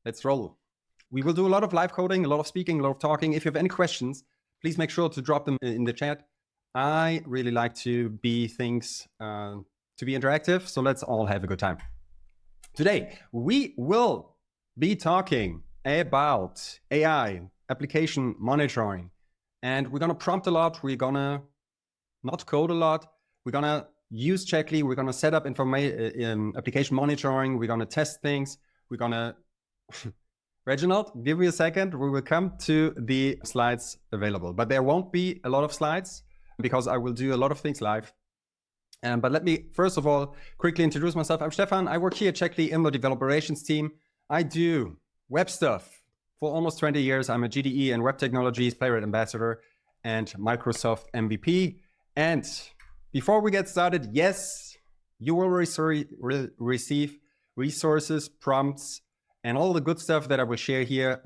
let's roll. We will do a lot of live coding, a lot of speaking, a lot of talking. If you have any questions, please make sure to drop them in the chat. I really like to be interactive, so let's all have a good time. Today, we will be talking about AI, application monitoring, and we're gonna prompt a lot. We're gonna not code a lot. We're gonna use Checkly. We're gonna set up application monitoring. We're gonna test things. We're gonna Reginald, give me a second. We will come to the slides available, but there won't be a lot of slides because I will do a lot of things live. But let me, first of all, quickly introduce myself. I'm Stefan. I work here at Checkly in the developer relations team. I do web stuff for almost 20 years. I'm a GDE and web technologies Playwright ambassador and Microsoft MVP. And before we get started, yes, you will receive resources, prompts, and all the good stuff that I will share here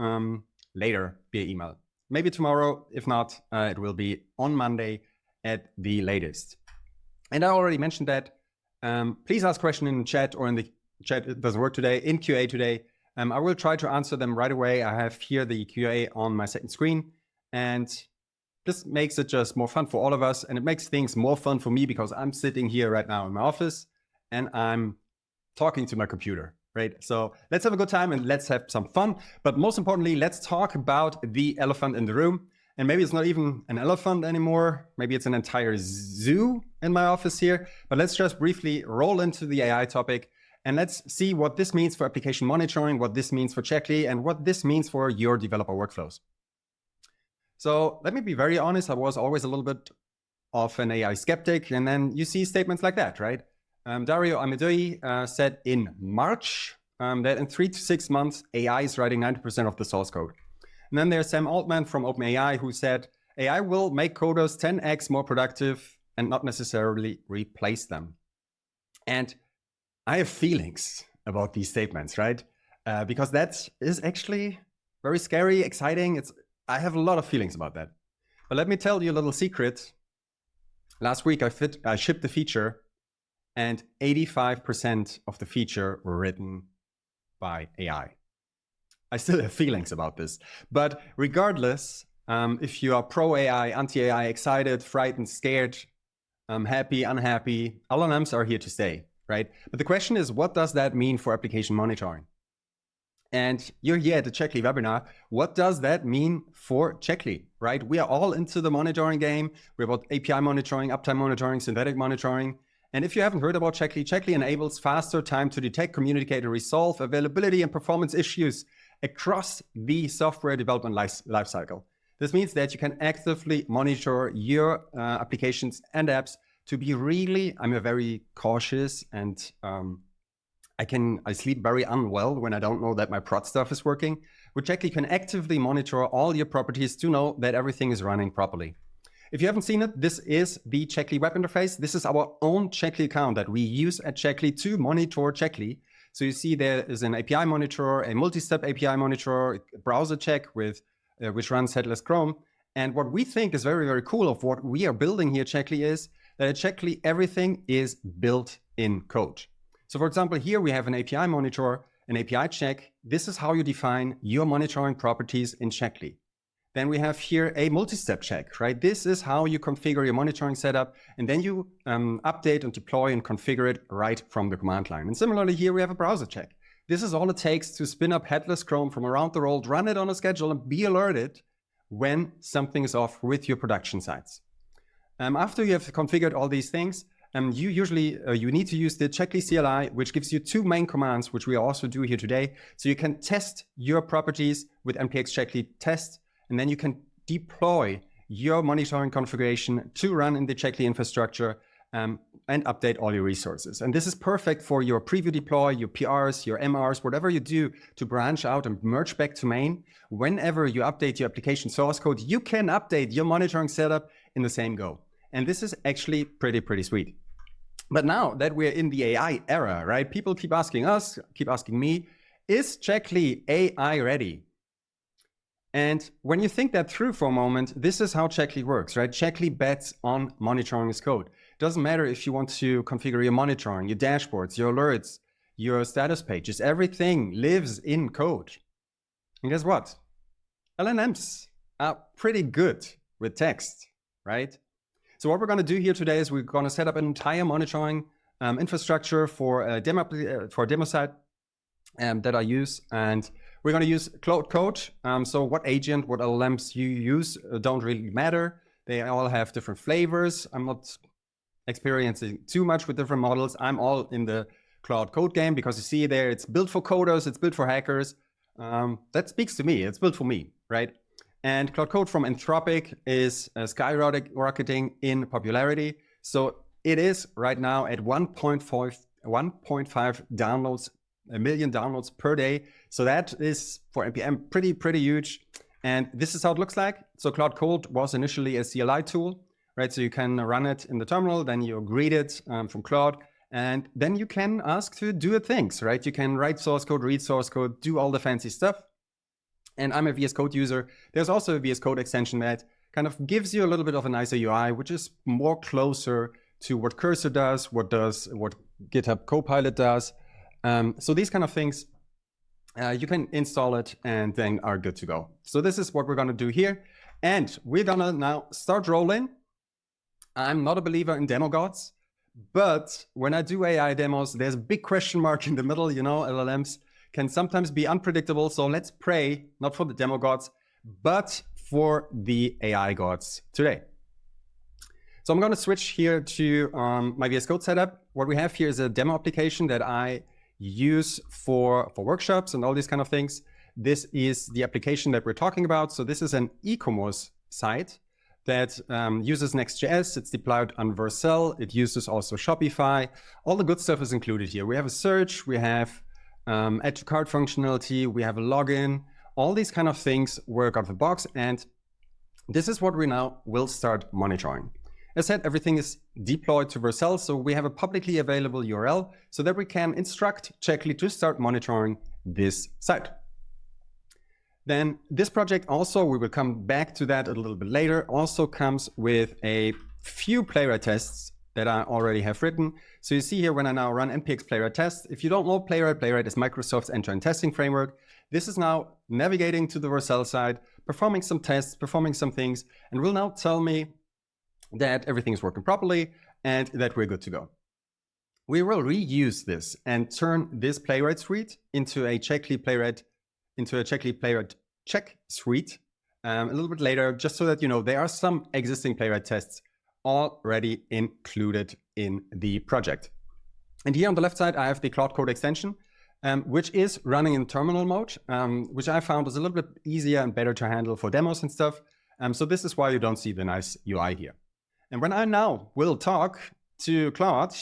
later via email. Maybe tomorrow. If not, it will be on Monday at the latest. And I already mentioned that. Please ask questions in the chat or in the chat. It doesn't work today, in QA today. I will try to answer them right away. I have here the QA on my second screen. And this makes it just more fun for all of us. And it makes things more fun for me because I'm sitting here right now in my office and I'm talking to my computer. Right? So let's have a good time and let's have some fun. But most importantly, let's talk about the elephant in the room. And maybe it's not even an elephant anymore. Maybe it's an entire zoo in my office here. But let's just briefly roll into the AI topic and let's see what this means for application monitoring, what this means for Checkly, and what this means for your developer workflows. So let me be very honest. I was always a little bit of an AI skeptic. And then you see statements like that, right? Dario Amedei said in March that in 3 to 6 months, AI is writing 90% of the source code. And then there's Sam Altman from OpenAI who said, AI will make coders 10x more productive and not necessarily replace them. And I have feelings about these statements, right? Because that is actually very scary, exciting. I have a lot of feelings about that. But let me tell you a little secret. Last week, I shipped the feature and 85% of the feature were written by AI. I still have feelings about this. But regardless, if you are pro-AI, anti-AI, excited, frightened, scared, happy, unhappy, LLMs are here to stay, right? But the question is, what does that mean for application monitoring? And you're here at the Checkly webinar. What does that mean for Checkly, right? We are all into the monitoring game. We're about API monitoring, uptime monitoring, synthetic monitoring. And if you haven't heard about Checkly, Checkly enables faster time to detect, communicate, and resolve availability and performance issues across the software development lifecycle. This means that you can actively monitor your applications and apps to be really, I'm a very cautious and I sleep very unwell when I don't know that my prod stuff is working. With Checkly, you can actively monitor all your properties to know that everything is running properly. If you haven't seen it, this is the Checkly web interface. This is our own Checkly account that we use at Checkly to monitor Checkly. So you see there is an API monitor, a multi-step API monitor, a browser check with which runs headless Chrome. And what we think is very, very cool of what we are building here at Checkly is that at Checkly, everything is built in code. So for example, here we have an API monitor, an API check. This is how you define your monitoring properties in Checkly. Then we have here a multi-step check, right? This is how you configure your monitoring setup, and then you update and deploy and configure it right from the command line. And similarly, here we have a browser check. This is all it takes to spin up headless Chrome from around the world, run it on a schedule, and be alerted when something is off with your production sites. After you have configured all these things, you need to use the Checkly CLI, which gives you 2 main commands, which we also do here today. So you can test your properties with npx Checkly test, and then you can deploy your monitoring configuration to run in the Checkly infrastructure and update all your resources. And this is perfect for your preview deploy, your PRs, your MRs, whatever you do to branch out and merge back to main. Whenever you update your application source code, you can update your monitoring setup in the same go. And this is actually pretty sweet. But now that we're in the AI era, right? People keep asking us, keep asking me, is Checkly AI ready? And when you think that through for a moment, this is how Checkly works, right? Checkly bets on monitoring as code. It doesn't matter if you want to configure your monitoring, your dashboards, your alerts, your status pages, everything lives in code. And guess what? LLMs are pretty good with text, right? So what we're going to do here today is we're going to set up an entire monitoring infrastructure for a demo site that I use, and we're going to use Claude Code. So what agent, what LLMs you use don't really matter. They all have different flavors. I'm not experiencing too much with different models. I'm all in the Claude Code game because you see there, it's built for coders, it's built for hackers. That speaks to me. It's built for me, right? And Claude Code from Anthropic is skyrocketing in popularity. So it is right now at 1.5 downloads, a million downloads per day. So that is for NPM pretty huge. And this is how it looks like. So Claude Code was initially a CLI tool, right? So you can run it in the terminal, then you greet it from Claude, and then you can ask to do things, right? You can write source code, read source code, do all the fancy stuff. And I'm a VS Code user. There's also a VS Code extension that kind of gives you a little bit of a nicer UI, which is more closer to what Cursor does, what GitHub Copilot does. So these kind of things, you can install it and then are good to go. So this is what we're gonna do here. And we're gonna now start rolling. I'm not a believer in demo gods, but when I do AI demos, there's a big question mark in the middle. You know, LLMs can sometimes be unpredictable. So let's pray, not for the demo gods, but for the AI gods today. So I'm going to switch here to my VS Code setup. What we have here is a demo application that I use for workshops and all these kind of things. This is the application that we're talking about. So this is an e-commerce site that uses Next.js. It's deployed on Vercel. It uses also Shopify. All the good stuff is included here. We have a search, we have add to cart functionality, we have a login, all these kind of things work out of the box, and this is what we now will start monitoring. As said, everything is deployed to Vercel, so we have a publicly available URL so that we can instruct Checkly to start monitoring this site. Then this project also, we will come back to that a little bit later, also comes with a few Playwright tests that I already have written. So you see here when I now run npx Playwright Tests, if you don't know Playwright is Microsoft's end-to-end testing framework. This is now navigating to the Vercel side, performing some tests, performing some things, and will now tell me that everything is working properly and that we're good to go. We will reuse this and turn this Playwright suite into a Checkly Playwright Check Suite a little bit later, just so that you know there are some existing Playwright tests already included in the project. And here on the left side, I have the Claude Code extension, which is running in terminal mode, which I found is a little bit easier and better to handle for demos and stuff. So this is why you don't see the nice UI here. And when I now will talk to Claude,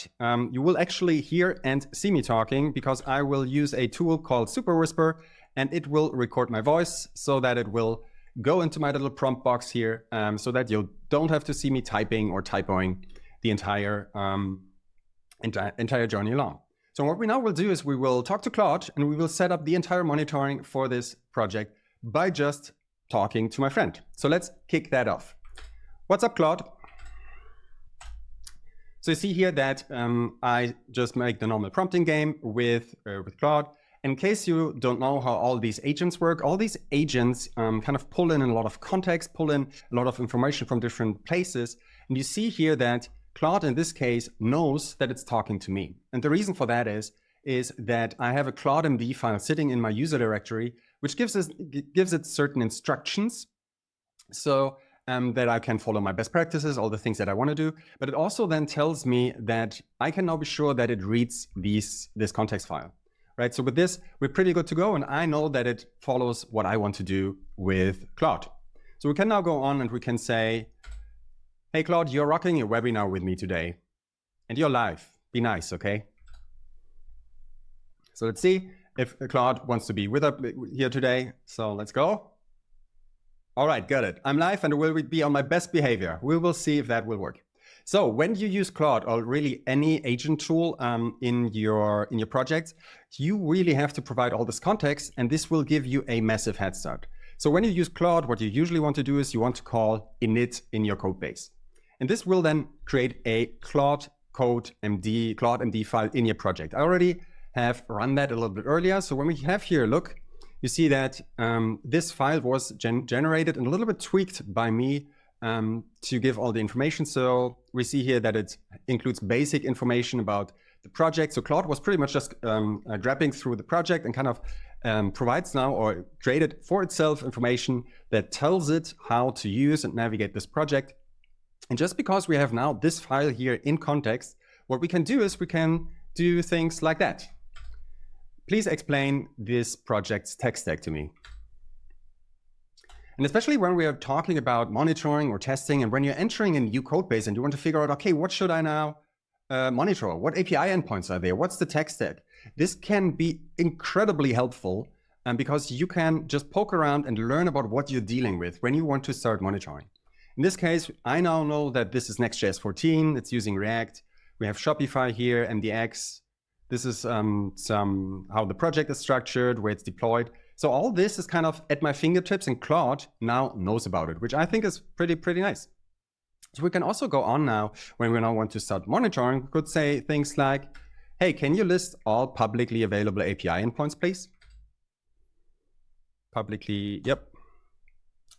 you will actually hear and see me talking because I will use a tool called Super Whisper, and it will record my voice so that it will go into my little prompt box here, so that you don't have to see me typing or typoing the entire journey along. So what we now will do is we will talk to Claude and we will set up the entire monitoring for this project by just talking to my friend. So let's kick that off. What's up, Claude? So you see here that I just make the normal prompting game with Claude. In case you don't know how all these agents work, all these agents kind of pull in a lot of context, pull in a lot of information from different places. And you see here that Claude, in this case, knows that it's talking to me. And the reason for that is that I have a Claude MD file sitting in my user directory, which gives it certain instructions so that I can follow my best practices, all the things that I want to do. But it also then tells me that I can now be sure that it reads this context file. Right, so with this, we're pretty good to go, and I know that it follows what I want to do with Claude. So we can now go on and we can say, hey Claude, you're rocking a webinar with me today, and you're live. Be nice, okay? So let's see if Claude wants to be with us here today. So let's go. All right, got it. I'm live and will be on my best behavior. We will see if that will work. So when you use Claude or really any agent tool in your projects, you really have to provide all this context, and this will give you a massive head start. So when you use Claude, what you usually want to do is you want to call init in your code base. And this will then create a Claude MD file in your project. I already have run that a little bit earlier. So when we have here, look, you see that this file was generated and a little bit tweaked by me to give all the information. So we see here that it includes basic information about the project. So Claude was pretty much just grabbing through the project and kind of provides now or created for itself information that tells it how to use and navigate this project. And just because we have now this file here in context, what we can do is we can do things like that. Please explain this project's tech stack to me. And especially when we are talking about monitoring or testing, and when you're entering a new code base and you want to figure out, okay, what should I now monitor? What API endpoints are there? What's the tech stack? This can be incredibly helpful because you can just poke around and learn about what you're dealing with when you want to start monitoring. In this case, I now know that this is Next.js 14. It's using React. We have Shopify here, MDX. This is how the project is structured, where it's deployed. So all this is kind of at my fingertips, and Claude now knows about it, which I think is pretty nice. So we can also go on now when we now want to start monitoring. We could say things like, hey, can you list all publicly available API endpoints, please? Publicly, yep.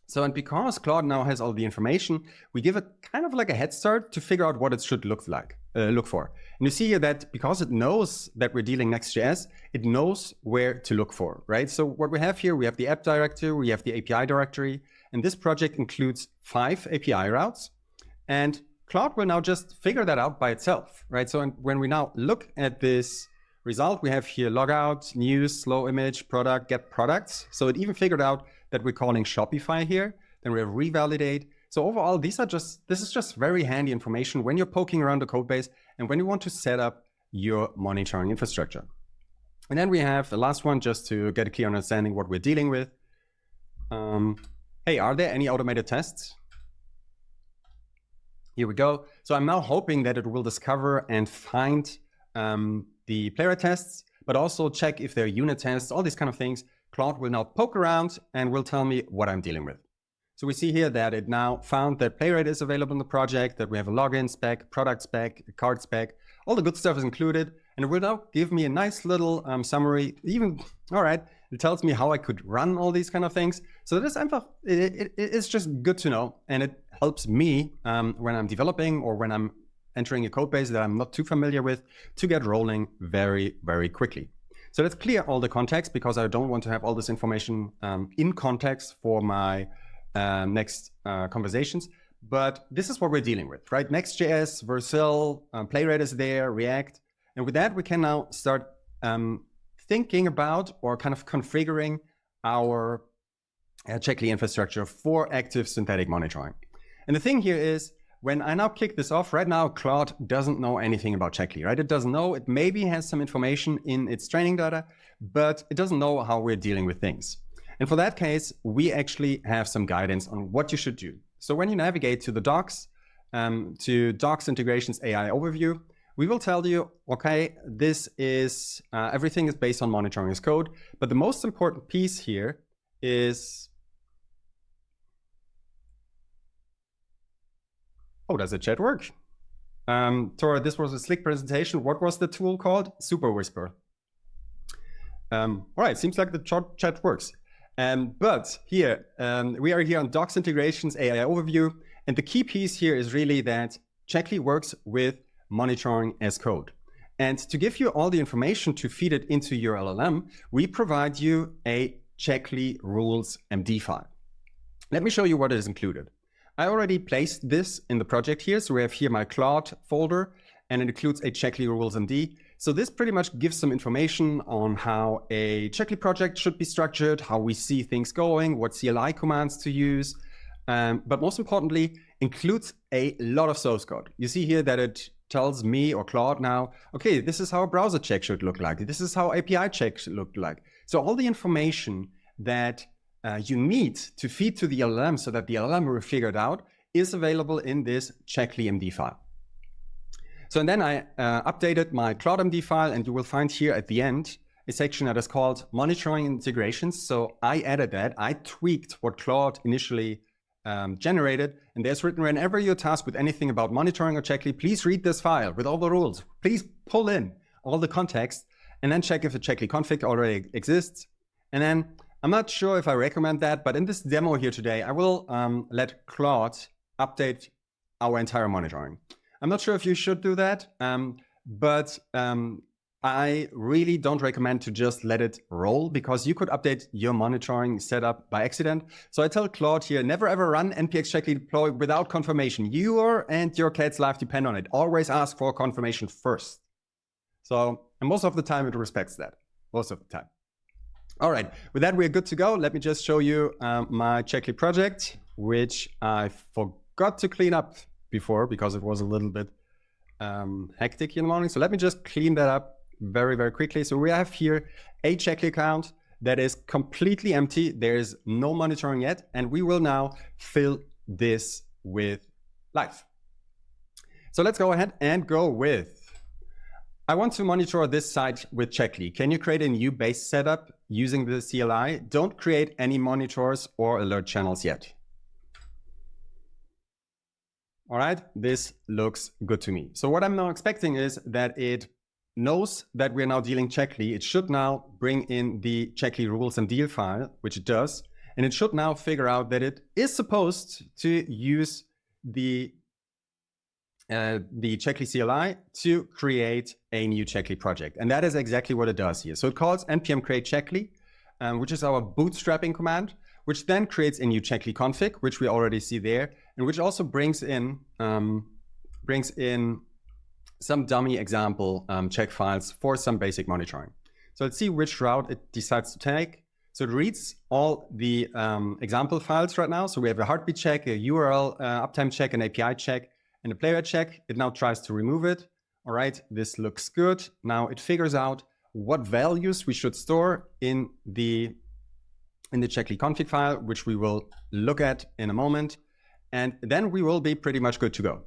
So, and because Claude now has all the information, we give it kind of like a head start to figure out what it should look for. And you see here that because it knows that we're dealing Next.js, it knows where to look for, right? So what we have here, we have the app directory, we have the API directory, and this project includes 5 API routes. And Claude will now just figure that out by itself, right? So when we now look at this result, we have here logout, news, slow image, product, get products. So it even figured out that we're calling Shopify here. Then we have revalidate. So overall, this is just very handy information when you're poking around the code base and when you want to set up your monitoring infrastructure. And then we have the last one just to get a clear understanding what we're dealing with. Hey, are there any automated tests? Here we go. So I'm now hoping that it will discover and find the Playwright tests, but also check if they're unit tests, all these kind of things. Claude will now poke around and will tell me what I'm dealing with. So we see here that it now found that Playwright is available in the project, that we have a login spec, product spec, a card spec, all the good stuff is included. And it will now give me a nice little summary. Even, all right, it tells me how I could run all these kind of things. So this it's just good to know. And it helps me when I'm developing or when I'm entering a code base that I'm not too familiar with to get rolling very, very quickly. So let's clear all the context because I don't want to have all this information in context for my next conversations. But this is what we're dealing with, right? Next.js, Vercel, Playwright is there, React. And with that, we can now start thinking about or kind of configuring our Checkly infrastructure for active synthetic monitoring. And the thing here is, when I now kick this off, right now, Claude doesn't know anything about Checkly, right? It doesn't know, it maybe has some information in its training data, but it doesn't know how we're dealing with things. And for that case, we actually have some guidance on what you should do. So when you navigate to the docs, to docs integrations AI overview, we will tell you, okay, this is, everything is based on monitoring as code, but the most important piece here is, oh, does the chat work? Tora, this was a slick presentation. What was the tool called? Super Whisper. All right, seems like the chat works. But here, we are here on Docs Integrations AI Overview. And the key piece here is really that Checkly works with monitoring as code. And to give you all the information to feed it into your LLM, we provide you a Checkly rules MD file. Let me show you what is included. I already placed this in the project here. So we have here my Claude folder, and it includes a Checkly rules MD. So this pretty much gives some information on how a Checkly project should be structured, how we see things going, what CLI commands to use, but most importantly, includes a lot of source code. You see here that it tells me or Claude now, okay, this is how a browser check should look like. This is how API checks should look like. So all the information that you need to feed to the LLM so that the LLM will figure it out is available in this Checkly MD file. So and then I updated my Claude MD file, and you will find here at the end a section that is called monitoring integrations. So I added that. I tweaked what Claude initially generated, and there's written, whenever you're tasked with anything about monitoring or Checkly, please read this file with all the rules. Please pull in all the context and then check if the Checkly config already exists. And then I'm not sure if I recommend that, but in this demo here today, I will let Claude update our entire monitoring. I'm not sure if you should do that, but I really don't recommend to just let it roll, because you could update your monitoring setup by accident. So I tell Claude here, never ever run npx checkly deploy without confirmation. Your and your cat's life depend on it. Always ask for confirmation first. So, and most of the time it respects that, most of the time. All right, with that, we're good to go. Let me just show you my Checkly project, which I forgot to clean up before because it was a little bit hectic in the morning. So let me just clean that up very, very quickly. So we have here a Checkly account that is completely empty. There is no monitoring yet, and we will now fill this with live. So let's go ahead and go with, I want to monitor this site with Checkly. Can you create a new base setup using the CLI? Don't create any monitors or alert channels yet. All right, this looks good to me. So what I'm now expecting is that it knows that we're now dealing Checkly. It should now bring in the Checkly rules and deal file, which it does. And it should now figure out that it is supposed to use the Checkly CLI to create a new Checkly project. And that is exactly what it does here. So it calls npm create Checkly, which is our bootstrapping command, which then creates a new Checkly config, which we already see there, and which also brings in some dummy example check files for some basic monitoring. So let's see which route it decides to take. So it reads all the example files right now. So we have a heartbeat check, a URL uptime check, an API check, and a playwright check. It now tries to remove it. All right, this looks good. Now it figures out what values we should store in the Checkly config file, which we will look at in a moment. And then we will be pretty much good to go.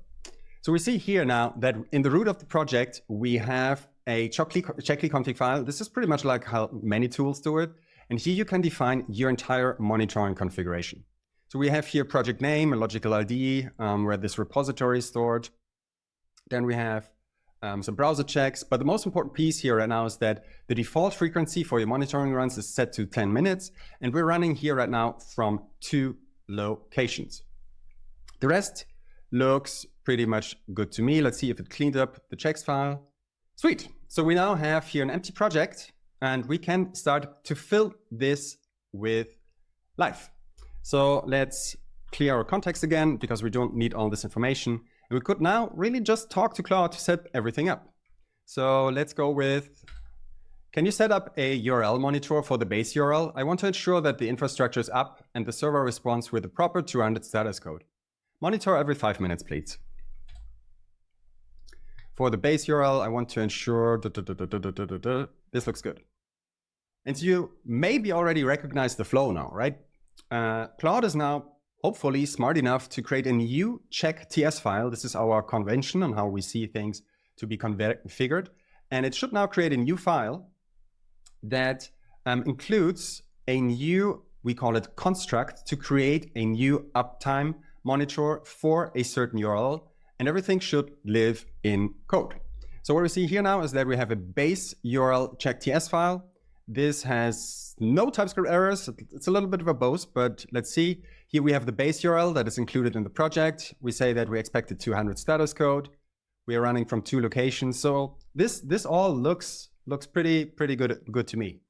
So we see here now that in the root of the project, we have a Checkly config file. This is pretty much like how many tools do it. And here you can define your entire monitoring configuration. So we have here project name, a logical ID, where this repository is stored. Then we have some browser checks. But the most important piece here right now is that the default frequency for your monitoring runs is set to 10 minutes. And we're running here right now from 2 locations. The rest looks pretty much good to me. Let's see if it cleaned up the checks file. Sweet. So we now have here an empty project, and we can start to fill this with live. So let's clear our context again, because we don't need all this information. And we could now really just talk to Claude to set everything up. So let's go with, can you set up a URL monitor for the base URL? I want to ensure that the infrastructure is up and the server responds with the proper 200 status code. Monitor every 5 minutes, please. For the base URL, I want to ensure, this looks good. And you maybe already recognize the flow now, right? Claude is now hopefully smart enough to create a new check TS file. This is our convention on how we see things to be configured. And it should now create a new file that includes a new, we call it construct, to create a new uptime monitor for a certain URL. And everything should live in code. So what we see here now is that we have a base URL check TS file. This has no TypeScript errors. It's a little bit of a boast, but let's see. Here we have the base URL that is included in the project. We say that we expected 200 status code. We are running from 2 locations. So this all looks pretty good to me.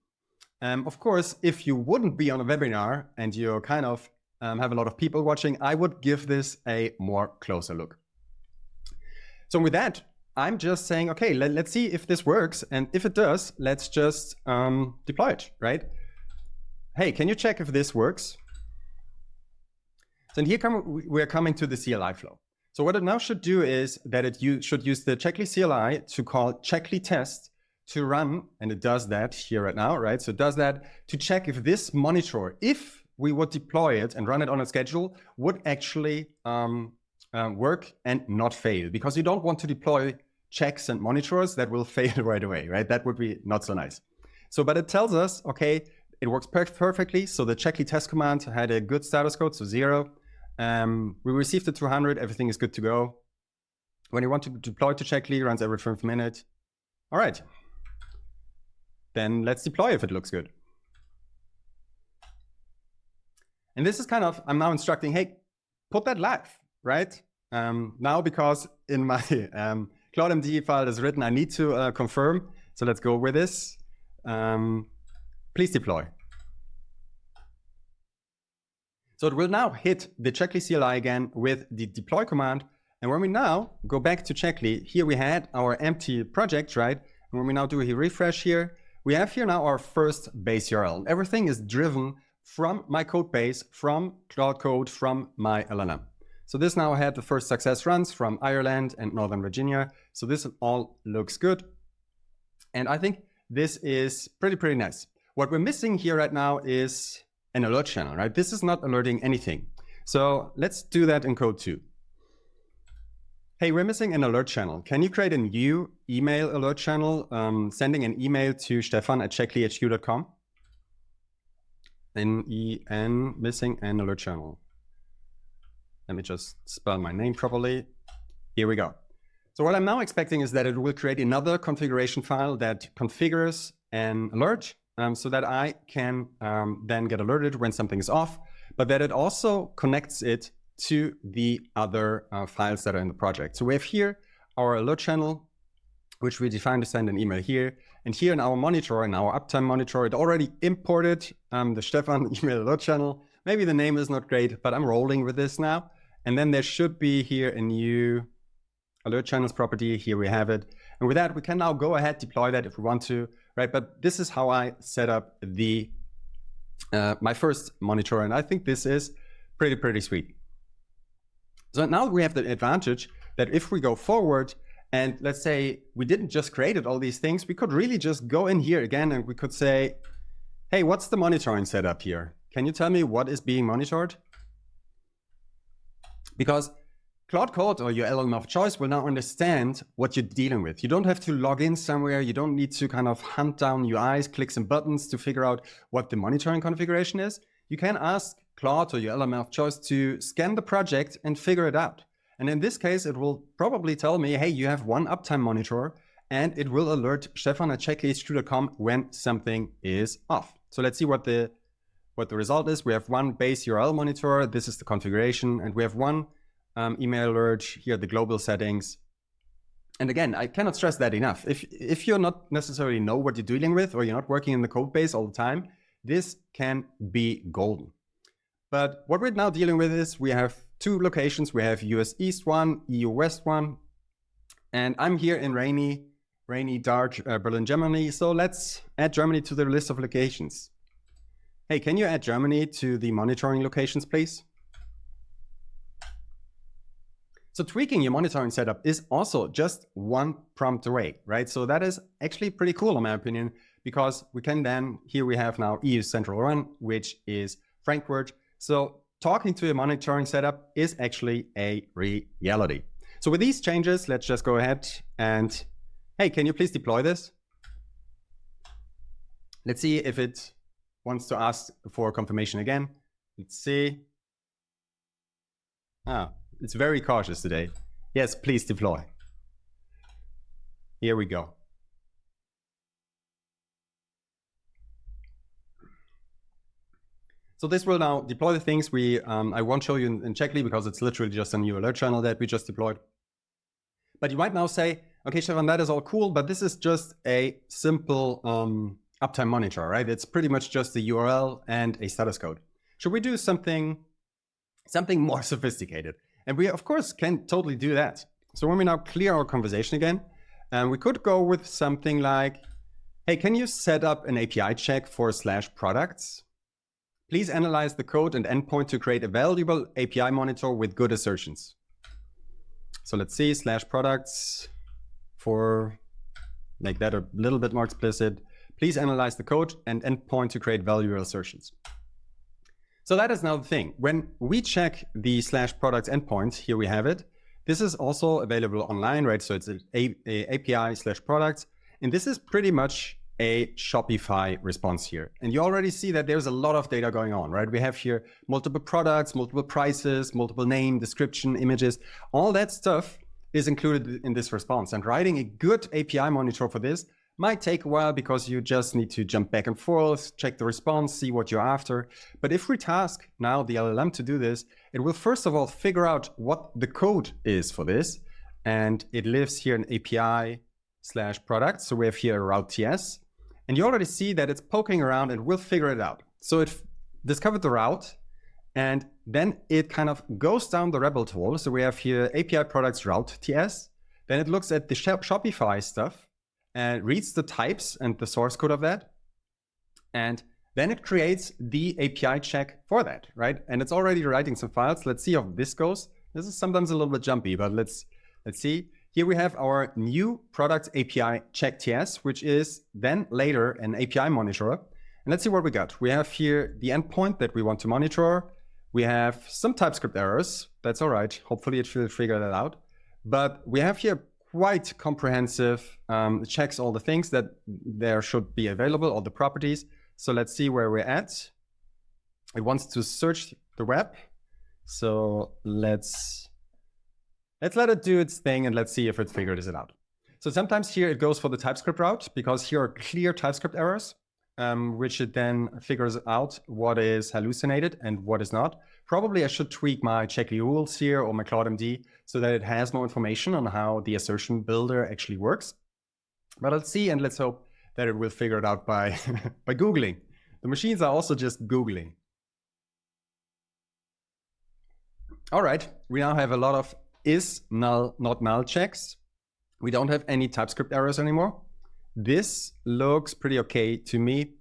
Of course, if you wouldn't be on a webinar and you kind of have a lot of people watching, I would give this a more closer look. So with that, I'm just saying, okay, let's see if this works. And if it does, let's just deploy it, right? Hey, can you check if this works? So here we're coming to the CLI flow. So what it now should do is that it should use the Checkly CLI to call Checkly Test to run, and it does that here right now, right? So it does that to check if this monitor, if we would deploy it and run it on a schedule, would actually work and not fail, because you don't want to deploy checks and monitors that will fail right away, right? That would be not so nice. So, but it tells us, okay, it works perfectly. So the Checkly test command had a good status code, so 0. We received the 200, everything is good to go. When you want to deploy to Checkly, runs every 5 minutes. All right, then let's deploy if it looks good. And this is kind of, I'm now instructing, hey, put that live, right? Now, because in my Claude MD file is written, I need to confirm. So let's go with this. Please deploy. So it will now hit the Checkly CLI again with the deploy command. And when we now go back to Checkly, here we had our empty project, right? And when we now do a refresh here, we have here now our first base URL. Everything is driven from my code base, from Claude Code, from my LLM. So this now had the first success runs from Ireland and Northern Virginia. So this all looks good. And I think this is pretty nice. What we're missing here right now is an alert channel, right? This is not alerting anything. So let's do that in code 2. Hey, we're missing an alert channel. Can you create a new email alert channel, sending an email to Stefan at checklyhq.com? N-E-N, missing an alert channel. Let me just spell my name properly. Here we go. So what I'm now expecting is that it will create another configuration file that configures an alert so that I can then get alerted when something is off, but that it also connects it to the other files that are in the project. So we have here our alert channel, which we define to send an email here. And here in our monitor, in our uptime monitor, it already imported the Stefan email alert channel. Maybe the name is not great, but I'm rolling with this now. And then there should be here a new alert channels property. Here we have it. And with that, we can now go ahead, deploy that if we want to, right? But this is how I set up the my first monitor. And I think this is pretty sweet. So now we have the advantage that if we go forward and let's say we didn't just create all these things, we could really just go in here again and we could say, hey, what's the monitoring setup here? Can you tell me what is being monitored? Because Claude Code or your LLM of choice will now understand what you're dealing with. You don't have to log in somewhere. You don't need to kind of hunt down UIs, clicks and buttons to figure out what the monitoring configuration is. You can ask Claude or your LLM of choice to scan the project and figure it out. And in this case, it will probably tell me, hey, you have one uptime monitor, and it will alert Stefan at checklyhq.com when something is off. So let's see what the result is. We have one base URL monitor. This is the configuration, and we have one email alert here, the global settings. And again, I cannot stress that enough. If you're not necessarily know what you're dealing with, or you're not working in the code base all the time, this can be golden. But what we're now dealing with is we have two locations. We have US East one, EU West one, and I'm here in rainy, dark Berlin, Germany. So let's add Germany to the list of locations. Hey, can you add Germany to the monitoring locations, please? So tweaking your monitoring setup is also just one prompt away, right? So that is actually pretty cool in my opinion, because we can then, here we have now EU Central 1, which is Frankfurt. So talking to a monitoring setup is actually a reality. So with these changes, let's just go ahead and, hey, can you please deploy this? Let's see if it wants to ask for confirmation again. Let's see. It's very cautious today. Yes, please deploy. Here we go. So this will now deploy the things I won't show you in Checkly because it's literally just a new alert channel that we just deployed. But you might now say, okay, Stefan, that is all cool, but this is just a simple uptime monitor, right? It's pretty much just a URL and a status code. Should we do something more sophisticated? And we, of course, can totally do that. So when we now clear our conversation again, we could go with something like, hey, can you set up an API check for /products? Please analyze the code and endpoint to create a valuable API monitor with good assertions. So let's see, /products for make that a little bit more explicit. Please analyze the code and endpoint to create valuable assertions. So that is now the thing. When we check the /products endpoint, here we have it. This is also available online, right? So it's an API /products. And this is pretty much a Shopify response here. And you already see that there's a lot of data going on, right? We have here multiple products, multiple prices, multiple name, description, images. All that stuff is included in this response. And writing a good API monitor for this Might take a while because you just need to jump back and forth, check the response, see what you're after. But if we task now the LLM to do this, it will first of all figure out what the code is for this. And it lives here in API/product. So we have here a route TS. And you already see that it's poking around and will figure it out. So it discovered the route, and then it kind of goes down the rabbit hole. So we have here API products route TS. Then it looks at the Shopify stuff and reads the types and the source code of that. And then it creates the API check for that, right? And it's already writing some files. Let's see how this goes. This is sometimes a little bit jumpy, but let's see. Here we have our new product API check TS, which is then later an API monitorer. And let's see what we got. We have here the endpoint that we want to monitor. We have some TypeScript errors. That's all right. Hopefully it will figure that out. But we have here quite comprehensive, checks all the things that there should be available, all the properties. So let's see where we're at. It wants to search the web. So let's let it do its thing and let's see if it figures it out. So sometimes here it goes for the TypeScript route because here are clear TypeScript errors, which it then figures out what is hallucinated and what is not. Probably I should tweak my Checkly rules here or my Claude MD so that it has more information on how the assertion builder actually works. But let's see, and let's hope that it will figure it out by, by Googling. The machines are also just Googling. All right, we now have a lot of is null, not null checks. We don't have any TypeScript errors anymore. This looks pretty okay to me.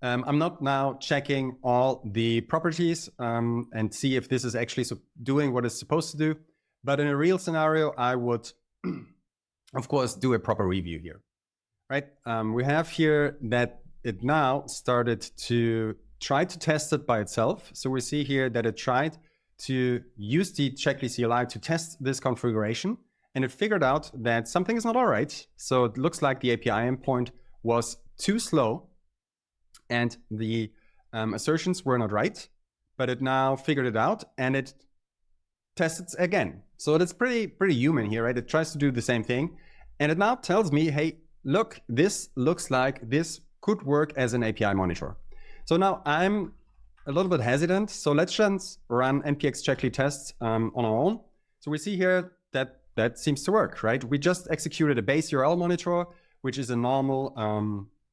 I'm not now checking all the properties and see if this is actually doing what it's supposed to do. But in a real scenario, I would, of course, do a proper review here, right? We have here that it now started to try to test it by itself. So we see here that it tried to use the Checkly CLI to test this configuration, and it figured out that something is not all right. So it looks like the API endpoint was too slow and the assertions were not right, but it now figured it out and it tested again. So it's pretty human here, right? It tries to do the same thing and it now tells me, hey, look, this looks like this could work as an API monitor. So now I'm a little bit hesitant. So let's just run npx checkly tests on our own. So we see here that that seems to work, right? We just executed a base URL monitor, which is a normal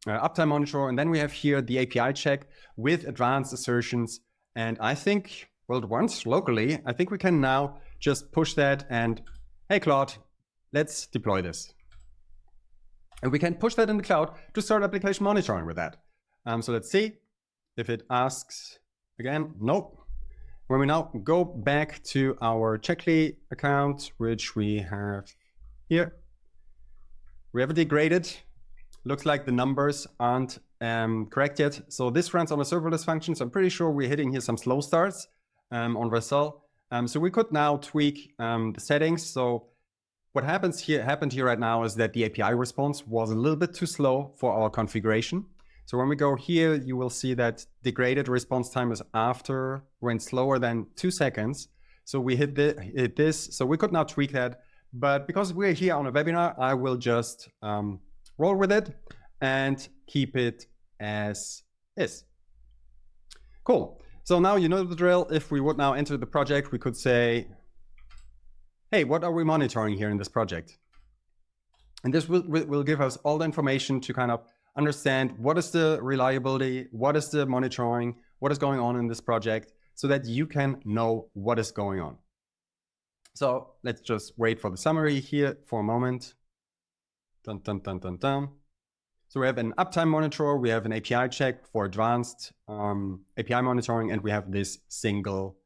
uptime monitor. And then we have here the API check with advanced assertions. And I think, well, once locally, I think we can now just push that and, hey, Claude, let's deploy this. And we can push that in the cloud to start application monitoring with that. So let's see if it asks again. Nope. When we now go back to our Checkly account, which we have here, we have it degraded. Looks like the numbers aren't correct yet. So this runs on a serverless function. So I'm pretty sure we're hitting here some slow starts on Vercel. So we could now tweak the settings. So what happened here right now is that the API response was a little bit too slow for our configuration. So when we go here, you will see that degraded response time is after went slower than 2 seconds. So we hit this. So we could now tweak that. But because we're here on a webinar, I will just roll with it and keep it as is. Cool. So now you know the drill. If we would now enter the project, we could say, hey, what are we monitoring here in this project? And this will give us all the information to kind of understand what is the reliability, what is the monitoring, what is going on in this project, so that you can know what is going on. So let's just wait for the summary here for a moment. Dun, dun, dun, dun, dun. So we have an uptime monitor, we have an API check for advanced API monitoring, and we have this single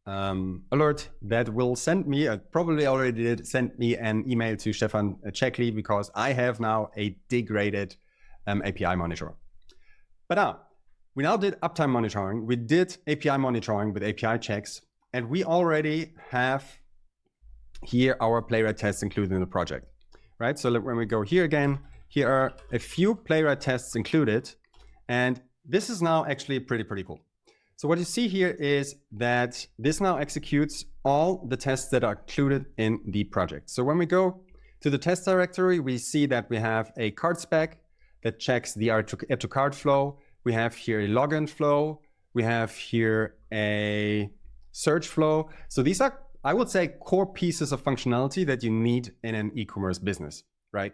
alert that will send me, probably already did, send me an email to Stefan Checkly because I have now a degraded API monitor. But now, we now did uptime monitoring, we did API monitoring with API checks, and we already have here our Playwright tests included in the project, right? So when we go here again, here are a few Playwright tests included, and this is now actually pretty cool. So what you see here is that this now executes all the tests that are included in the project. So when we go to the test directory, we see that we have a card spec, that checks the add to cart flow. We have here a login flow. We have here a search flow. So these are, I would say, core pieces of functionality that you need in an e-commerce business, right?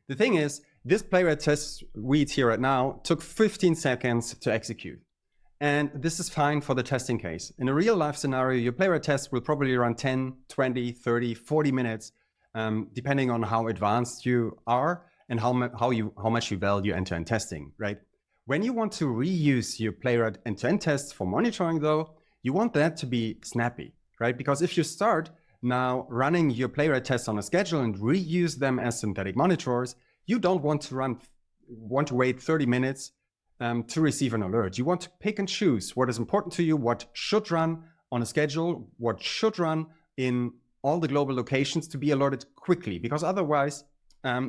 The thing is, this Playwright Test Suite here right now took 15 seconds to execute. And this is fine for the testing case. In a real life scenario, your Playwright test will probably run 10, 20, 30, 40 minutes, depending on how advanced you are and how much you value end-to-end testing, right? When you want to reuse your Playwright end-to-end tests for monitoring though, you want that to be snappy, right? Because if you start now running your Playwright tests on a schedule and reuse them as synthetic monitors, you don't want to wait 30 minutes to receive an alert. You want to pick and choose what is important to you, what should run on a schedule, what should run in all the global locations to be alerted quickly, because otherwise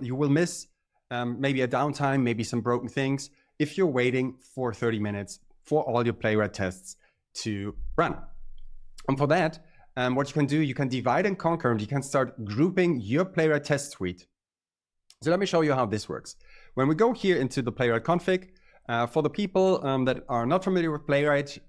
you will miss maybe a downtime, maybe some broken things if you're waiting for 30 minutes for all your Playwright tests to run. And for that, what you can do, you can divide and conquer, and you can start grouping your Playwright test suite. So let me show you how this works. When we go here into the Playwright config, for the people that are not familiar with Playwright,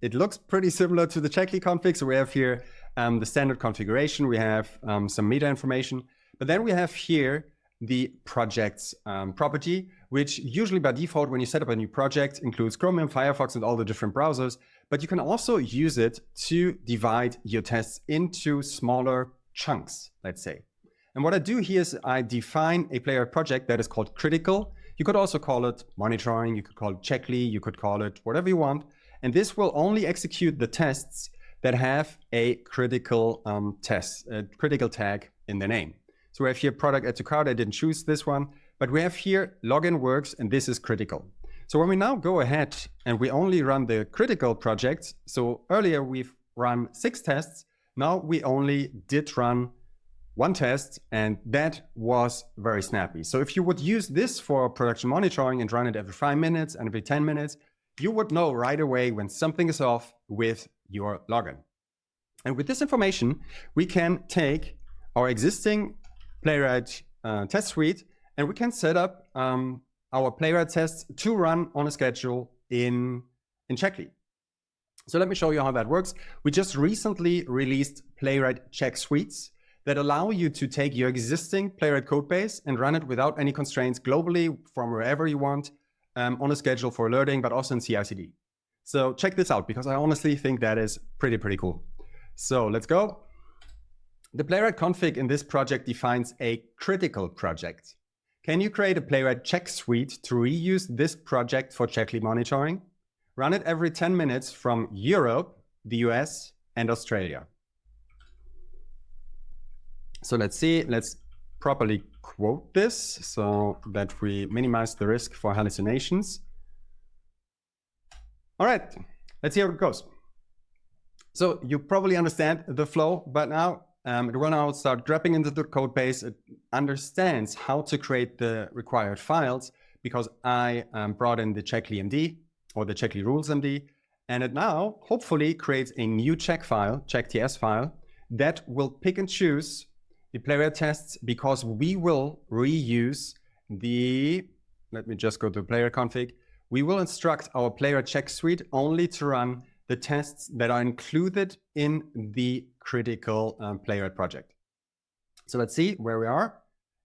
it looks pretty similar to the Checkly config. So we have here the standard configuration, we have some meta information, but then we have here the projects property, which usually by default, when you set up a new project, includes Chromium, Firefox, and all the different browsers. But you can also use it to divide your tests into smaller chunks, let's say. And what I do here is I define a Playwright project that is called critical. You could also call it monitoring, you could call it Checkly, you could call it whatever you want. And this will only execute the tests that have a critical critical tag in the name. So we have here product add to cart. I didn't choose this one, but we have here login works, and this is critical. So when we now go ahead and we only run the critical projects, so earlier we've run 6 tests, now we only did run 1 test, and that was very snappy. So if you would use this for production monitoring and run it every 5 minutes and every 10 minutes, you would know right away when something is off with your login. And with this information, we can take our existing Playwright test suite, and we can set up our Playwright tests to run on a schedule in Checkly. So let me show you how that works. We just recently released Playwright Check Suites that allow you to take your existing Playwright code base and run it without any constraints globally from wherever you want on a schedule for alerting, but also in CI/CD. So check this out, because I honestly think that is pretty cool. So let's go. The Playwright config in this project defines a critical project. Can you create a Playwright Check Suite to reuse this project for Checkly monitoring? Run it every 10 minutes from Europe, the US, and Australia. So let's see, let's properly quote this so that we minimize the risk for hallucinations. All right, let's see how it goes. So you probably understand the flow, but now it will now start grabbing into the code base. It understands how to create the required files because I brought in the Checkly MD or the Checkly rules MD, and it now hopefully creates a new check file, check.ts file, that will pick and choose the Playwright tests, because we will reuse the, let me just go to Playwright config. We will instruct our Playwright Check Suite only to run the tests that are included in the critical Playwright project. So let's see where we are.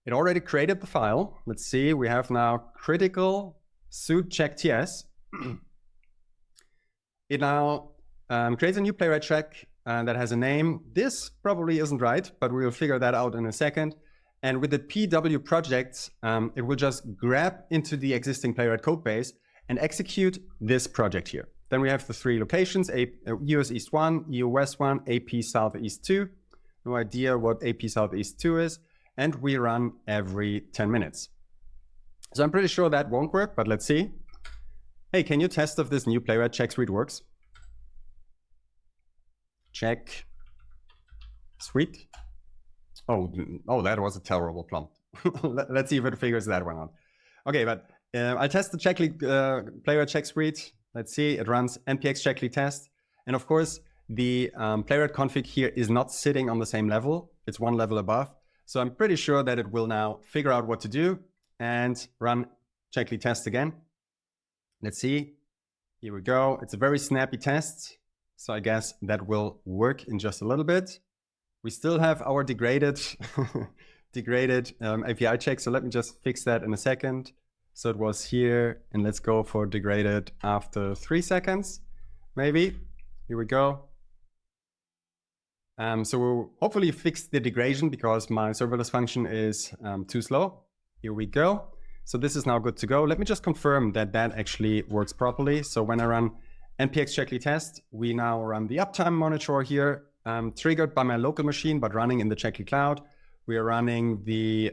It already created the file. Let's see, we have now critical suit check.ts. It now creates a new Playwright check that has a name. This probably isn't right, but we will figure that out in a second. And with the PW projects, it will just grab into the existing Playwright code base and execute this project here. Then we have the 3 locations, US East 1, EU West 1, AP Southeast 2. No idea what AP Southeast 2 is. And we run every 10 minutes. So I'm pretty sure that won't work, but let's see. Hey, can you test if this new Playwright Check Suite works? Check Suite. Oh, that was a terrible prompt. Let's see if it figures that one out. Okay, but I'll test the Checkly Playwright Check Suite. Let's see, it runs npx checkly test. And of course, the Playwright config here is not sitting on the same level. It's one level above. So I'm pretty sure that it will now figure out what to do and run checkly test again. Let's see. Here we go. It's a very snappy test. So I guess that will work in just a little bit. We still have our degraded API check. So let me just fix that in a second. So it was here, and let's go for degraded after 3 seconds, maybe. Here we go. So we'll hopefully fix the degradation because my serverless function is too slow. Here we go. So this is now good to go. Let me just confirm that that actually works properly. So when I run npx checkly test, we now run the uptime monitor here, triggered by my local machine, but running in the checkly cloud. We are running the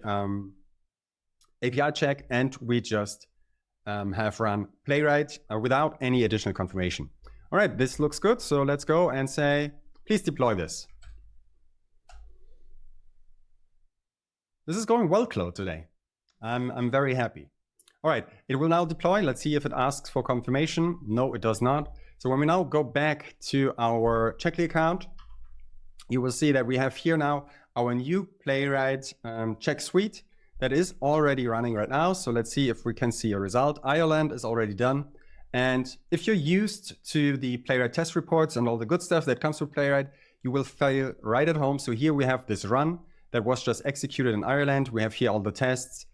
API check, and we just have run Playwright without any additional confirmation. All right, this looks good. So let's go and say, please deploy this. This is going well, Claude, today. I'm very happy. All right, it will now deploy. Let's see if it asks for confirmation. No, it does not. So when we now go back to our checkly account, you will see that we have here now our new Playwright Check Suite that is already running right now. So let's see if we can see a result. Ireland is already done. And if you're used to the Playwright test reports and all the good stuff that comes with Playwright, you will feel right at home. So here we have this run that was just executed in Ireland. We have here all the tests.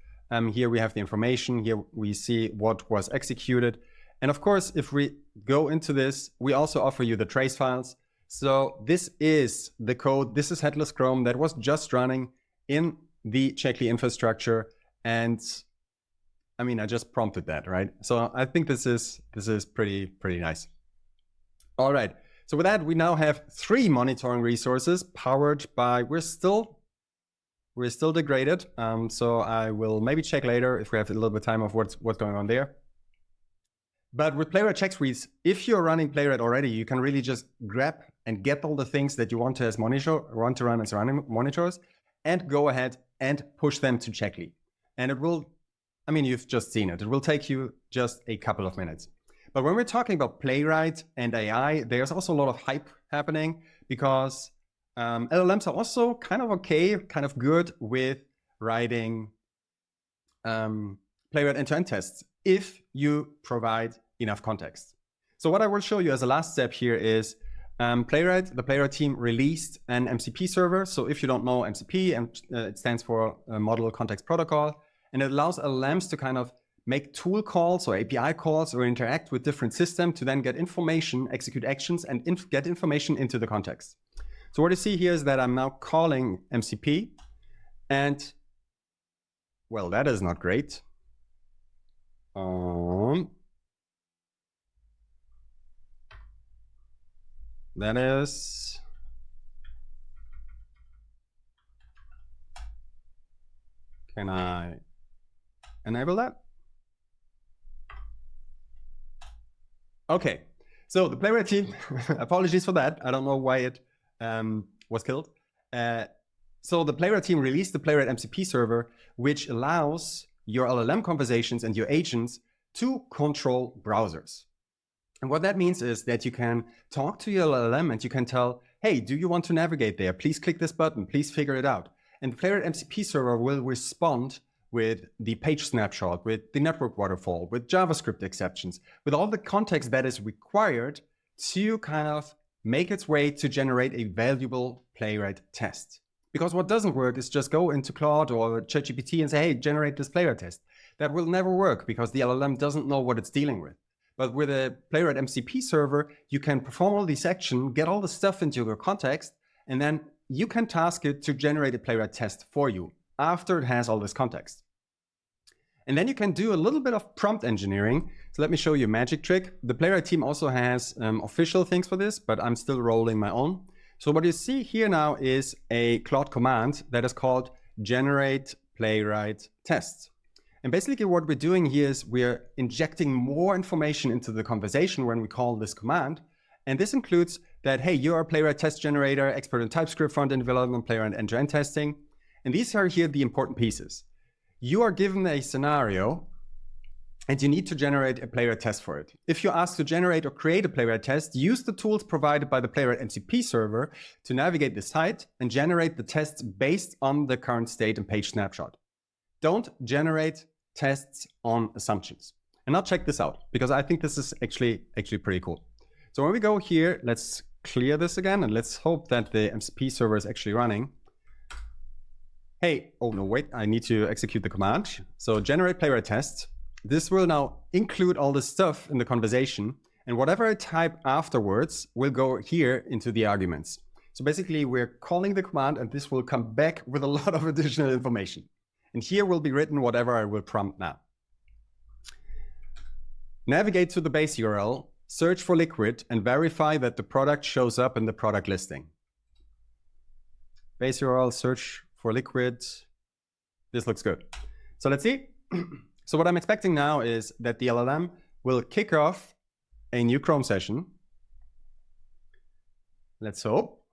Here we have the information. Here we see what was executed. And of course, if we go into this, we also offer you the trace files. So this is the code. This is headless Chrome that was just running in the checkly infrastructure. And I mean, I just prompted that, right? So I think this is pretty nice. All right. So with that, we now have 3 monitoring resources powered by, we're still degraded. So I will maybe check later if we have a little bit of time of what's going on there. But with Playwright Check Suites, if you're running Playwright already, you can really just grab and get all the things that you want to run as running monitors, and go ahead and push them to checkly. And it will, I mean, you've just seen it. It will take you just a couple of minutes. But when we're talking about Playwright and AI, there's also a lot of hype happening because LLMs are also kind of okay, kind of good with writing Playwright end-to-end tests if you provide enough context. So what I will show you as a last step here is the Playwright team released an MCP server. So if you don't know MCP, it stands for Model Context Protocol, and it allows LLMs to kind of make tool calls or API calls or interact with different systems to then get information, execute actions, and get information into the context. So what you see here is that I'm now calling MCP, and well, that is not great. That is, can I enable that? Okay, so the Playwright team, apologies for that. I don't know why it was killed. So the Playwright team released the Playwright MCP server, which allows your LLM conversations and your agents to control browsers. And what that means is that you can talk to your LLM and you can tell, hey, do you want to navigate there? Please click this button, please figure it out. And the Playwright MCP server will respond with the page snapshot, with the network waterfall, with JavaScript exceptions, with all the context that is required to kind of make its way to generate a valuable Playwright test. Because what doesn't work is just go into Claude or ChatGPT and say, hey, generate this Playwright test. That will never work because the LLM doesn't know what it's dealing with. But with a Playwright MCP server, you can perform all these actions, get all the stuff into your context, and then you can task it to generate a Playwright test for you after it has all this context. And then you can do a little bit of prompt engineering. So let me show you a magic trick. The Playwright team also has official things for this, but I'm still rolling my own. So what you see here now is a Claude command that is called generate Playwright tests. And basically what we're doing here is we're injecting more information into the conversation when we call this command. And this includes that, hey, you're a Playwright test generator, expert in TypeScript, front-end development, Playwright end-to-end testing. And these are here the important pieces. You are given a scenario and you need to generate a Playwright test for it. If you're asked to generate or create a Playwright test, use the tools provided by the Playwright MCP server to navigate the site and generate the tests based on the current state and page snapshot. Don't generate tests on assumptions. And now check this out, because I think this is actually pretty cool. So when we go here, let's clear this again, and let's hope that the MCP server is actually running. Hey, oh no, wait, I need to execute the command. So generate Playwright Tests. This will now include all the stuff in the conversation, and whatever I type afterwards will go here into the arguments. So basically we're calling the command, and this will come back with a lot of additional information. And here will be written whatever I will prompt now. Navigate to the base URL, search for liquid, and verify that the product shows up in the product listing. Base URL, search for liquid. This looks good. So let's see. So what I'm expecting now is that the LLM will kick off a new Chrome session. Let's hope.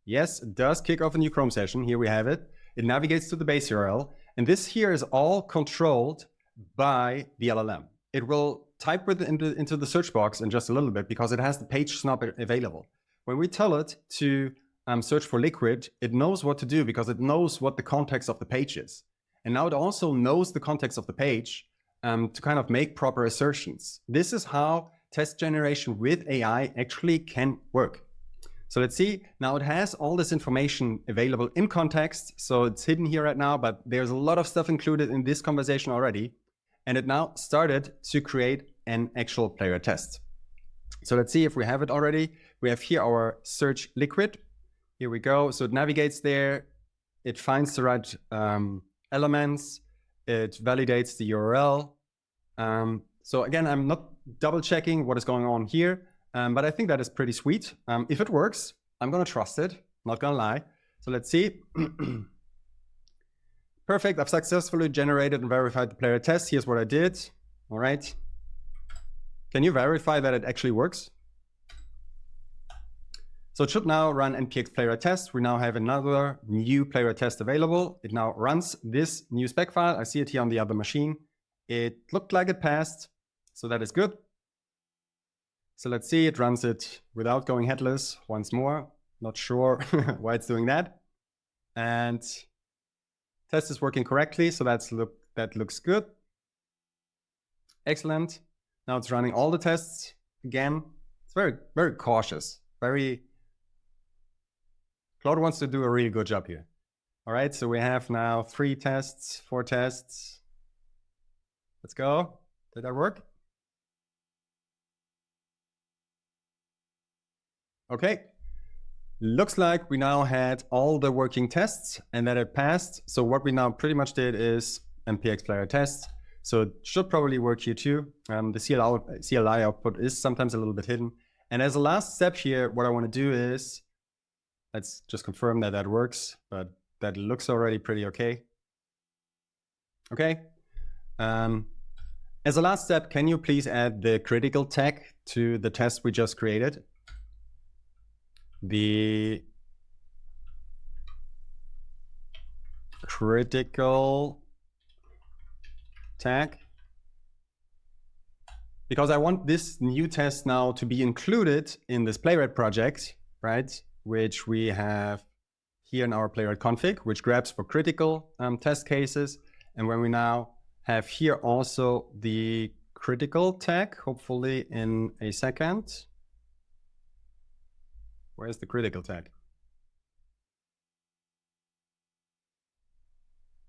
Yes, it does kick off a new Chrome session. Here we have it. It navigates to the base URL. And this here is all controlled by the LLM. It will type into the search box in just a little bit because it has the page snippet available. When we tell it to search for liquid, it knows what to do because it knows what the context of the page is. And now it also knows the context of the page to kind of make proper assertions. This is how test generation with AI actually can work. So let's see, now it has all this information available in context. So it's hidden here right now, but there's a lot of stuff included in this conversation already. And it now started to create an actual Playwright test. So let's see if we have it already. We have here our search liquid. Here we go. So it navigates there. It finds the right elements. It validates the URL. So again, I'm not double checking what is going on here, but I think that is pretty sweet. If it works, I'm going to trust it. Not going to lie. So let's see. Perfect, I've successfully generated and verified the Playwright test. Here's what I did. All right. Can you verify that it actually works? So it should now run npx Playwright test. We now have another new Playwright test available. It now runs this new spec file. I see it here on the other machine. It looked like it passed, so that is good. So let's see, it runs it without going headless once more. Not sure why it's doing that. And test is working correctly, so that looks good. Excellent. Now it's running all the tests again. It's very cautious. Claude wants to do a really good job here. All right, so we have now 3 tests, 4 tests. Let's go. Did that work? Okay. Looks like we now had all the working tests and that it passed. So what we now pretty much did is npx Playwright test. So it should probably work here too. The CLI output is sometimes a little bit hidden. And as a last step here, what I want to do is, let's just confirm that that works, but that looks already pretty okay. Okay. As a last step, can you please add the critical tag to the test we just created? The critical tag, because I want this new test now to be included in this Playwright project, right? Which we have here in our Playwright config, which grabs for critical test cases. And when we now have here also the critical tag, hopefully in a second. Where's the critical tag?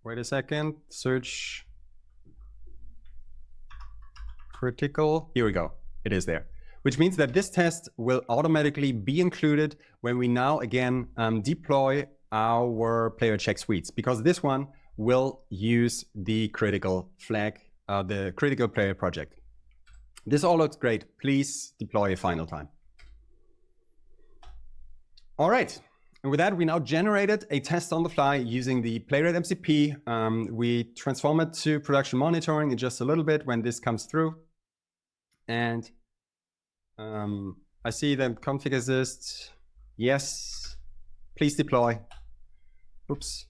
Wait a second, search critical. Here we go, it is there. Which means that this test will automatically be included when we now again deploy our Playwright Check Suites, because this one will use the critical flag, the critical Playwright project. This all looks great. Please deploy a final time. All right, and with that, we now generated a test on the fly using the Playwright MCP. We transform it to production monitoring in just a little bit when this comes through. And I see that config assist. Yes, please deploy. Oops,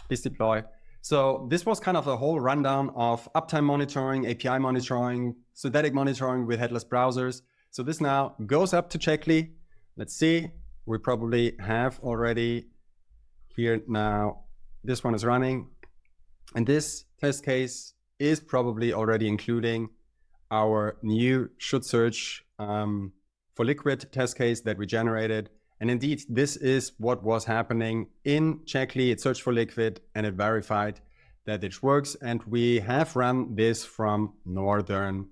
please deploy. So this was kind of a whole rundown of uptime monitoring, API monitoring, synthetic monitoring with headless browsers. So this now goes up to Checkly. Let's see. We probably have already here now. This one is running. And this test case is probably already including our new should search for liquid test case that we generated. And indeed, this is what was happening in Checkly. It searched for liquid and it verified that it works. And we have run this from Northern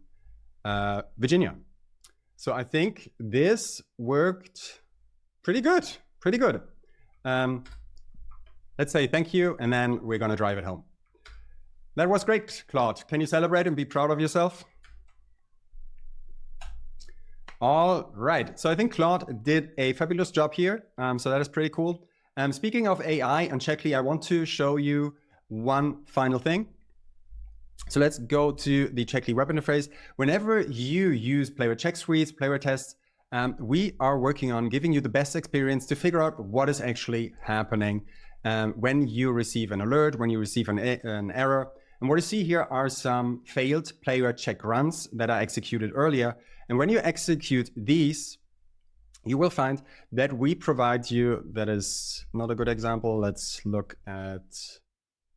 Virginia. So I think this worked pretty good, pretty good. Let's say thank you, and then we're gonna drive it home. That was great, Claude. Can you celebrate and be proud of yourself? All right, so I think Claude did a fabulous job here. So that is pretty cool. Speaking of AI and Checkly, I want to show you one final thing. So let's go to the Checkly web interface. Whenever you use Playwright Check Suites, Playwright Tests, we are working on giving you the best experience to figure out what is actually happening when you receive an alert, when you receive an error. And what you see here are some failed Playwright check runs that are executed earlier. And when you execute these, you will find that we provide you, that is not a good example. Let's look at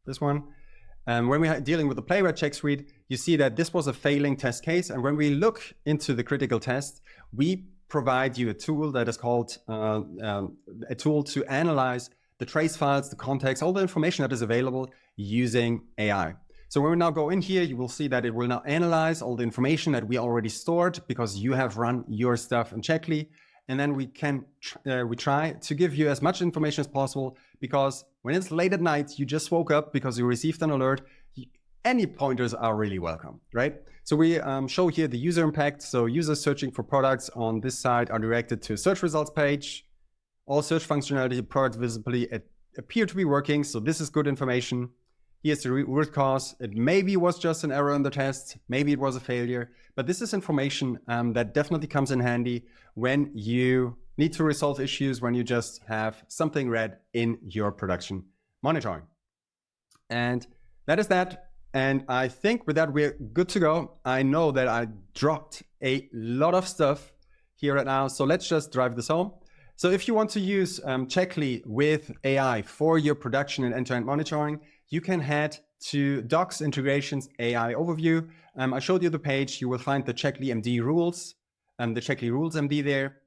this one. When we are dealing with the Playwright Check Suite, you see that this was a failing test case. And when we look into the critical test, we provide you a tool that is called a tool to analyze the trace files, the context, all the information that is available using AI. So when we now go in here, you will see that it will now analyze all the information that we already stored because you have run your stuff in Checkly. And then we try to give you as much information as possible, because when it's late at night, you just woke up because you received an alert, any pointers are really welcome, right? So we show here the user impact. So users searching for products on this side are directed to a search results page. All search functionality, product visibility appear to be working. So this is good information. Here's the root cause. It maybe was just an error in the test. Maybe it was a failure. But this is information that definitely comes in handy when you need to resolve issues, when you just have something red in your production monitoring. And that is that. And I think with that, we're good to go. I know that I dropped a lot of stuff here right now. So let's just drive this home. So if you want to use Checkly with AI for your production and end-to-end monitoring, you can head to Docs Integrations AI Overview. I showed you the page. You will find the Checkly MD rules, the Checkly rules MD there.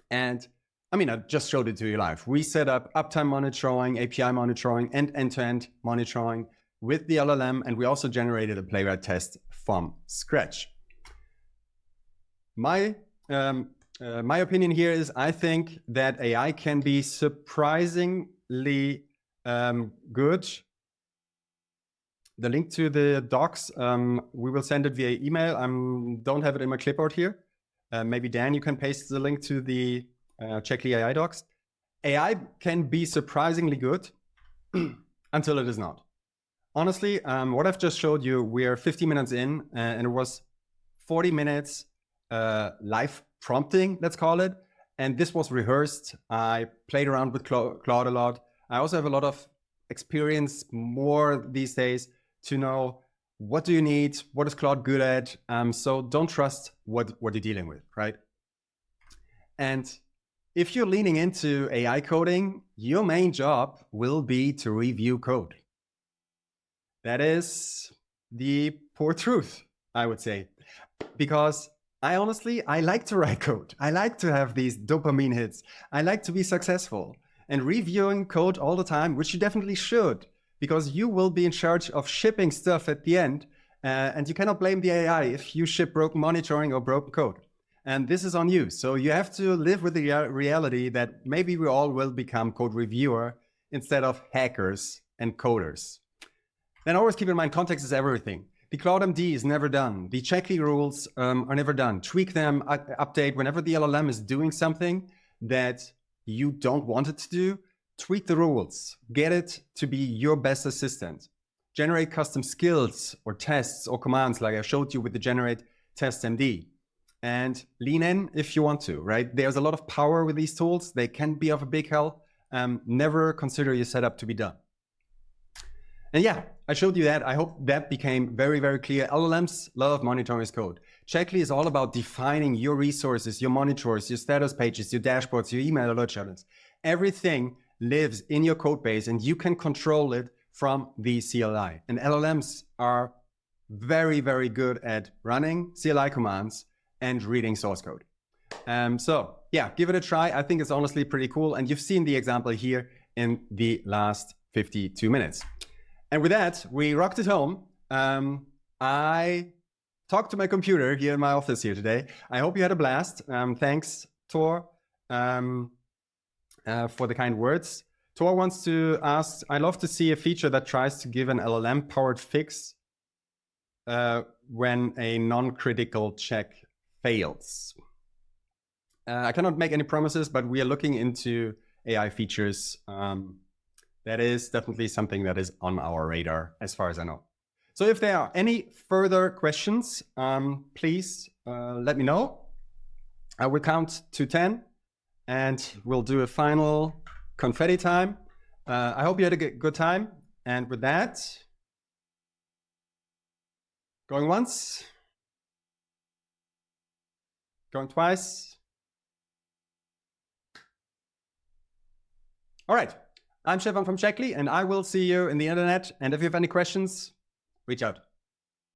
And I mean, I just showed it to you live. We set up uptime monitoring, API monitoring, and end-to-end monitoring with the LLM. And we also generated a Playwright test from scratch. My opinion here is I think that AI can be surprisingly good. The link to the docs, we will send it via email. I don't have it in my clipboard here. Maybe Dan, you can paste the link to the Checkly AI docs. AI can be surprisingly good until it is not. Honestly, what I've just showed you, we're 50 minutes in, and it was 40 minutes live prompting, let's call it. And this was rehearsed. I played around with Claude a lot. I also have a lot of experience more these days to know what do you need, what is Claude good at. So don't trust what you're dealing with, right? And if you're leaning into AI coding, your main job will be to review code. That is the poor truth, I would say, because I like to write code. I like to have these dopamine hits. I like to be successful. And reviewing code all the time, which you definitely should, because you will be in charge of shipping stuff at the end. And you cannot blame the AI if you ship broken monitoring or broken code. And this is on you. So you have to live with the reality that maybe we all will become code reviewer instead of hackers and coders. Then always keep in mind, context is everything. The Claude MD is never done. The Checkly rules are never done. Tweak them, update whenever the LLM is doing something that you don't want it to do. Tweak the rules. Get it to be your best assistant. Generate custom skills or tests or commands like I showed you with the Generate Test MD. And lean in if you want to, right? There's a lot of power with these tools. They can be of a big help. Never consider your setup to be done. And yeah, I showed you that. I hope that became very, very clear. LLMs love monitoring as code. Checkly is all about defining your resources, your monitors, your status pages, your dashboards, your email alert channels. Everything lives in your code base and you can control it from the CLI. And LLMs are very, very good at running CLI commands and reading source code. So yeah, give it a try. I think it's honestly pretty cool. And you've seen the example here in the last 52 minutes. And with that, we rocked it home. I talked to my computer here in my office here today. I hope you had a blast. Thanks, Tor, for the kind words. Tor wants to ask, I love to see a feature that tries to give an LLM-powered fix when a non-critical check fails. I cannot make any promises, but we are looking into AI features. That is definitely something that is on our radar, as far as I know. So if there are any further questions, please let me know. I will count to 10 and we'll do a final confetti time. I hope you had a good time. And with that, going once, going twice. All right, I'm Stefan from Checkly, and I will see you in the internet. And if you have any questions, reach out.